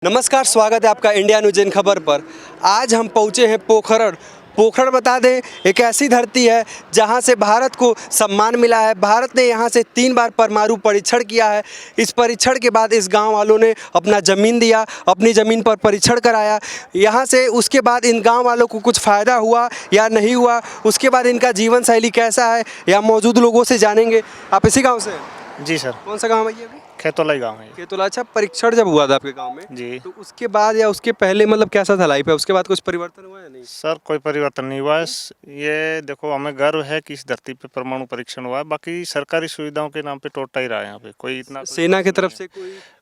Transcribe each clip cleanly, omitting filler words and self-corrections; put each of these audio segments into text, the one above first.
नमस्कार, स्वागत है आपका इंडिया न्यूज इन खबर पर। आज हम पहुंचे हैं पोखरण। पोखरण बता दें, एक ऐसी धरती है जहां से भारत को सम्मान मिला है। भारत ने यहां से 3 बार परमाणु परीक्षण किया है। इस परीक्षण के बाद इस गांव वालों ने अपना ज़मीन दिया, अपनी ज़मीन पर परीक्षण कराया। यहां से उसके बाद इन गांव वालों को कुछ फ़ायदा हुआ या नहीं हुआ, उसके बाद इनका जीवन शैली कैसा है या मौजूद लोगों से जानेंगे। आप इसी गाँव से हैं? जी सर। कौन सा गाँव है ये अभी? खेतोला ही गाँव है। खेतोला। अच्छा, परीक्षण जब हुआ था आपके गांव में जी तो उसके बाद या उसके पहले मतलब कैसा था लाइफ है, उसके बाद कुछ परिवर्तन हुआ या नहीं? सर, कोई परिवर्तन नहीं हुआ है। ये देखो, हमें गर्व है कि इस धरती पे परमाणु परीक्षण हुआ है। बाकी सरकारी सुविधाओं के नाम पे टोटा ही रहा है यहाँ पे। कोई इतना सेना की तरफ से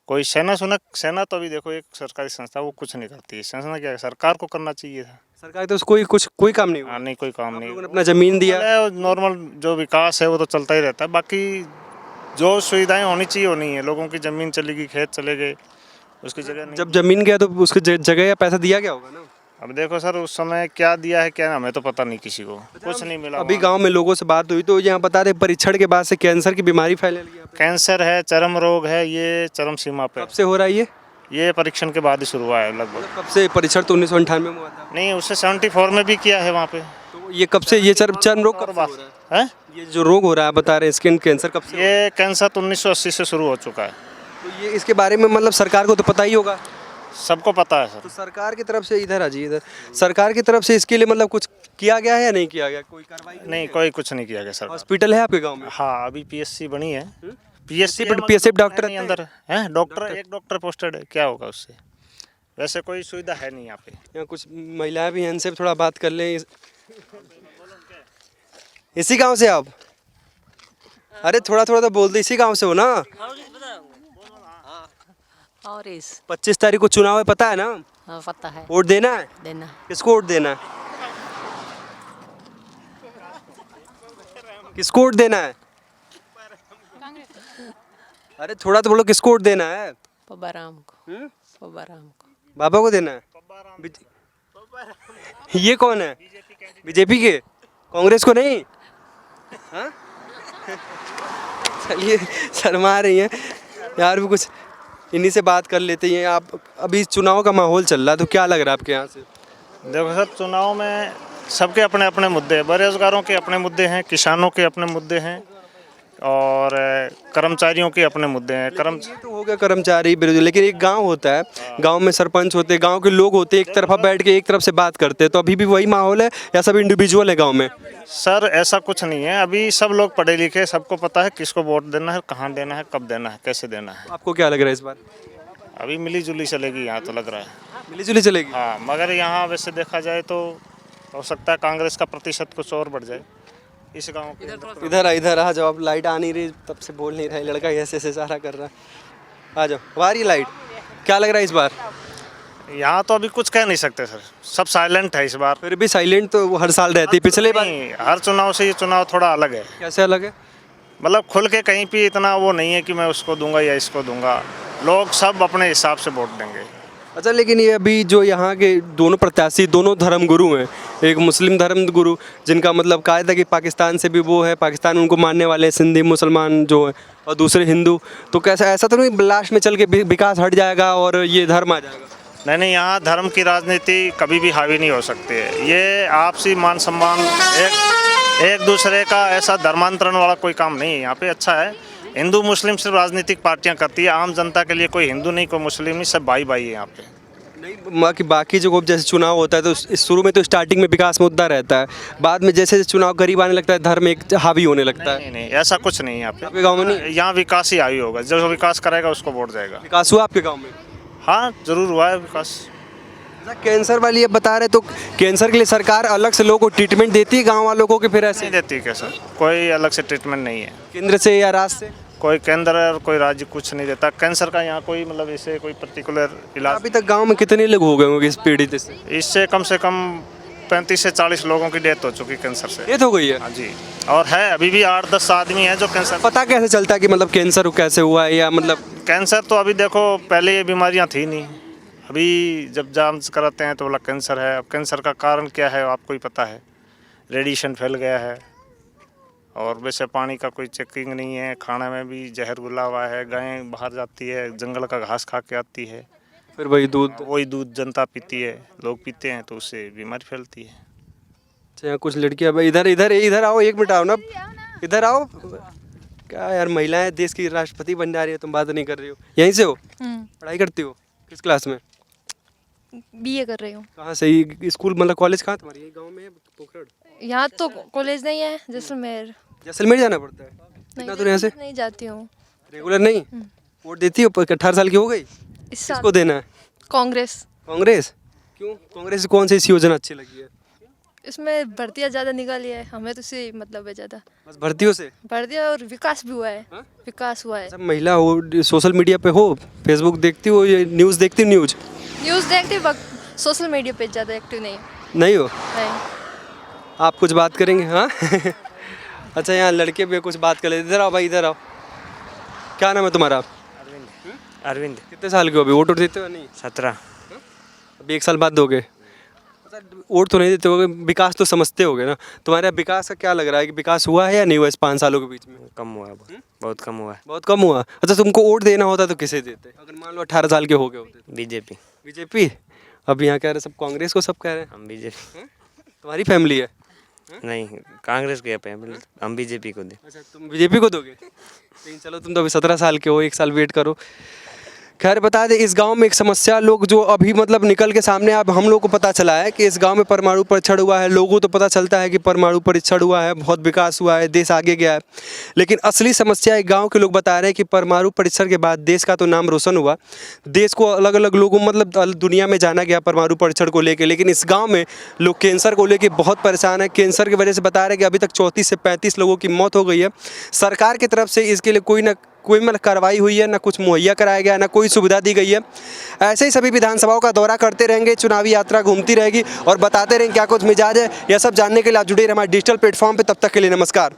कोई सेना तो अभी देखो एक सरकारी संस्था, वो कुछ नहीं करती है। सेना क्या है, सरकार को करना चाहिए था। सरकार तो कोई काम नहीं हुआ। हाँ, नहीं कोई काम आप नहीं। लोगों ने अपना जमीन दिया। नॉर्मल जो विकास है वो तो चलता ही रहता है। बाकी जो सुविधाएं होनी चाहिए वो नहीं है। लोगों की जमीन चली गई, खेत चले गए, उसकी जगह नहीं। जब जमीन गया तो उसकी जगह या पैसा दिया गया होगा ना। अब देखो सर, उस समय क्या दिया है क्या, हमें तो पता नहीं, किसी को कुछ नहीं मिला। अभी गांव में लोगों से बात हुई तो यहाँ बता रहे परीक्षण के बाद से कैंसर की बीमारी फैलने लगी है। कैंसर है, चरम रोग है, ये चरम सीमा पे। कब से हो रहा है ये परीक्षण के बाद ही शुरू हुआ है लगभग। कब से परीक्षण? तो 1998 में हुआ था। नहीं, उससे 74 में भी किया है वहाँ पे। तो ये कब से ये चर्म रोग कब से हो रहा है? ये जो रोग हो रहा है बता रहे हैं स्किन कैंसर, कब से? ये कैंसर तो 1980 से शुरू हो चुका है। तो ये इसके बारे में मतलब सरकार को तो पता ही होगा। सबको पता है सर। तो सरकार की तरफ से इधर आ जाइए, इधर सरकार की तरफ से इसके लिए मतलब कुछ किया गया है या नहीं किया गया? कोई कार्रवाई नहीं, कोई कुछ नहीं किया गया सर। हॉस्पिटल है आपके गांव में? हाँ, अभी पीएससी बनी है। पीएससी डॉक्टर नहीं अंदर है। डॉक्टर, एक डॉक्टर पोस्टेड है, क्या होगा उससे? वैसे कोई सुविधा है नहीं यहाँ पे। यहाँ कुछ महिलाएं भी हैं, इनसे भी थोड़ा बात कर लें। इसी गांव से आप? अरे थोड़ा थोड़ा तो बोल दे, इसी गांव से हो ना? और इस 25 तारीख को चुनाव है, पता है ना? हाँ, पता है। वोट देना है? देना किसको वोट देना है? किसको वोट देना है? अरे थोड़ा तो बोलो, किसको वोट देना है? पब्बा राम को। पब्बा राम को। बाबा को देना है? ये कौन है? बीजेपी के? कांग्रेस को नहीं? हाँ? चलिए, शर्मा रही हैं यार, भी कुछ इन्हीं से बात कर लेते हैं। आप अभी चुनाव का माहौल चल रहा है तो क्या लग रहा है आपके यहाँ से? देखो सर, चुनाव में सबके अपने अपने मुद्दे हैं। बेरोजगारों के अपने मुद्दे हैं, किसानों के अपने मुद्दे हैं और कर्मचारियों के अपने मुद्दे हैं। ये तो हो गया कर्मचारी विरोधी, लेकिन एक गांव होता है, गांव में सरपंच होते हैं, गांव के लोग होते हैं, एक तरफा बैठ के एक तरफ से बात करते हैं। तो अभी भी वही माहौल है या सब इंडिविजुअल है गांव में? सर, ऐसा कुछ नहीं है। अभी सब लोग पढ़े लिखे, सबको पता है किसको वोट देना है, कहाँ देना है, कब देना है, कैसे देना है। आपको क्या लग रहा है इस बार? अभी मिली जुली चलेगी यहाँ तो लग रहा है। मिली जुली चलेगी? हाँ, मगर यहाँ वैसे देखा जाए तो हो सकता है कांग्रेस का प्रतिशत कुछ और बढ़ जाए इस गांव के अंदर। इधर आ जाओ। अब लाइट आ नहीं रही, तब से बोल नहीं रहा है लड़का, ऐसे ऐसे इशारा कर रहा है। आ जाओ, अब आ रही लाइट। क्या लग रहा है इस बार? यहाँ तो अभी कुछ कह नहीं सकते सर, सब साइलेंट है इस बार। फिर भी साइलेंट तो वो हर साल रहती, पिछले बार नहीं, हर चुनाव से ये चुनाव थोड़ा अलग है। कैसे अलग है? मतलब खुल के कहीं पे इतना वो नहीं है कि मैं उसको दूंगा या इसको दूंगा। लोग सब अपने हिसाब से वोट देंगे। अच्छा, लेकिन ये अभी जो यहाँ के दोनों प्रत्याशी, दोनों धर्म गुरु हैं, एक मुस्लिम धर्म गुरु जिनका मतलब कायदा कि पाकिस्तान से भी वो है, पाकिस्तान उनको मानने वाले सिंधी मुसलमान जो हैं, और दूसरे हिंदू, तो कैसा ऐसा तो नहीं लास्ट में चल के विकास हट जाएगा और ये धर्म आ जाएगा? नहीं नहीं, यहाँ धर्म की राजनीति कभी भी हावी नहीं हो सकती है। ये आपसी मान सम्मान, एक दूसरे का ऐसा धर्मांतरण वाला कोई काम नहीं है यहाँ पे। अच्छा है, हिंदू मुस्लिम सिर्फ राजनीतिक पार्टियां करती है, आम जनता के लिए कोई हिंदू नहीं, कोई मुस्लिम नहीं, सब भाई भाई है यहाँ पे। नहीं, बाकी जो जैसे चुनाव होता है तो इस शुरू में तो स्टार्टिंग में विकास मुद्दा रहता है, बाद में जैसे चुनाव करीब आने लगता है धर्म एक हावी होने लगता है। नहीं नहीं, ऐसा कुछ नहीं है यहाँ पे। आपके गाँव में नहीं? यहाँ विकास ही हावी होगा, जो विकास करेगा उसको वोट जाएगा। विकास हुआ आपके गाँव में? हाँ, जरूर हुआ है विकास। कैंसर वाली अब बता रहे, तो कैंसर के लिए सरकार अलग से लोगों को ट्रीटमेंट देती है गांव वालों को कि फिर ऐसे नहीं देती क्या सर? कोई अलग से ट्रीटमेंट नहीं है। केंद्र से या राज्य से? कोई केंद्र और कोई राज्य कुछ नहीं देता कैंसर का। यहाँ कोई मतलब ऐसे कोई पर्टिकुलर इलाज। अभी तक गांव में कितने लोग हो गए होंगे इस पीड़ित से? इससे कम 35 से 40 लोगों की डेथ हो चुकी कैंसर से। डेथ हो गई है? हाँ जी, और है अभी भी 8-10 आदमी हैं जो कैंसर। पता कैसे चलता है कि मतलब कैंसर कैसे हुआ है, या मतलब कैंसर तो अभी देखो, पहले ये बीमारियाँ थी नहीं, अभी जब जांच कराते हैं तो बोला कैंसर है। अब कैंसर का कारण क्या है आपको ही पता है, रेडिएशन फैल गया है, और वैसे पानी का कोई चेकिंग नहीं है, खाने में भी जहर घुला हुआ है, गायें बाहर जाती है, जंगल का घास खा के आती है। फिर वही दूध। वही दूध जनता पीती है, लोग पीते हैं तो उससे बीमारी फैलती है। अच्छा, यहाँ कुछ लड़कियां भाई इधर इधर इधर आओ, 1 मिनट आओ ना, इधर आओ। क्या यार, महिलाएं देश की राष्ट्रपति बन जा रही है, तुम बात नहीं कर रही हो। यहीं से हो, पढ़ाई करती हो, किस क्लास में? बीए कर रही हूँ। कहाँ से? ये स्कूल मतलब कॉलेज कहाँ तुम्हारी? ये गाँव में है पोखरण? यहाँ तो कॉलेज नहीं है, जैसलमेर। जैसलमेर जाना पड़ता है? कितना दूर है यहाँ से? नहीं जाती हूँ। रेगुलर नहीं? वोट देती हो? 18 साल की हो गई? इस साल किसको देना है? कांग्रेस। कांग्रेस? क्यों? कांग्रेस की कौन सी ऐसी योजना अच्छी लगी है? इसमें भर्तियाँ ज़्यादा निकाली है, हमें तो इससे मतलब है ज़्यादा बस भर्तियों से? भर्तियाँ, और विकास भी हुआ है। हाँ? विकास हुआ है। सब महिला हो, सोशल मीडिया पे हो, फेसबुक देखती हो, ये न्यूज़ देखती हो? न्यूज़ देखते वक्त सोशल मीडिया पे ज़्यादा एक्टिव नहीं नहीं हो? नहीं। आप कुछ बात करेंगे? हाँ। अच्छा, यहाँ लड़के भी कुछ बात कर लेते। इधर आओ भाई, इधर आओ। क्या नाम है तुम्हारा? अरविंद। कितने साल के हो अभी? वोट देते हो नहीं? 17। अभी 1 साल बाद दोगे? अच्छा, वोट तो नहीं देते होगे, विकास तो समझते होगे ना। तुम्हारे विकास का क्या लग रहा है कि विकास हुआ है या नहीं हुआ इस 5 सालों के बीच में? कम हुआ है, बहुत कम हुआ है। बहुत कम हुआ। अच्छा, तुमको वोट देना होता तो किसे देते अगर मान लो 18 साल के हो गए होते? बीजेपी। बीजेपी? अब यहाँ कह रहे सब कांग्रेस को, सब कह रहे हैं। हम बीजेपी तुम्हारी फैमिली है? नहीं, कांग्रेस के पे हम बीजेपी को दे। अच्छा, तुम बीजेपी को दोगे? लेकिन चलो, तुम तो अभी 17 साल के हो, 1 साल वेट करो। खैर, बता दें इस गांव में एक समस्या लोग जो अभी मतलब निकल के सामने अब हम लोग को पता चला है कि इस गांव में परमाणु परीक्षण हुआ है। लोगों तो पता चलता है कि परमाणु परीक्षण हुआ है, बहुत विकास हुआ है, देश आगे गया है। लेकिन असली समस्या एक गांव के लोग बता रहे हैं कि परमाणु परीक्षण के बाद देश का तो नाम रोशन हुआ, देश को अलग अलग लोगों मतलब दुनिया में जाना गया परमाणु परीक्षण को लेकर। लेकिन इस गाँव में लोग कैंसर को लेकर बहुत परेशान है। कैंसर की वजह से बता रहे हैं कि अभी तक 34 से 35 लोगों की मौत हो गई है। सरकार की तरफ से इसके लिए कोई मतलब कार्रवाई हुई है, ना कुछ मुहैया कराया गया, ना कोई सुविधा दी गई है। ऐसे ही सभी विधानसभाओं का दौरा करते रहेंगे, चुनावी यात्रा घूमती रहेगी और बताते रहेंगे क्या कुछ मिजाज है। यह सब जानने के लिए आप जुड़े रहिए हमारे डिजिटल प्लेटफॉर्म पे। तब तक के लिए नमस्कार।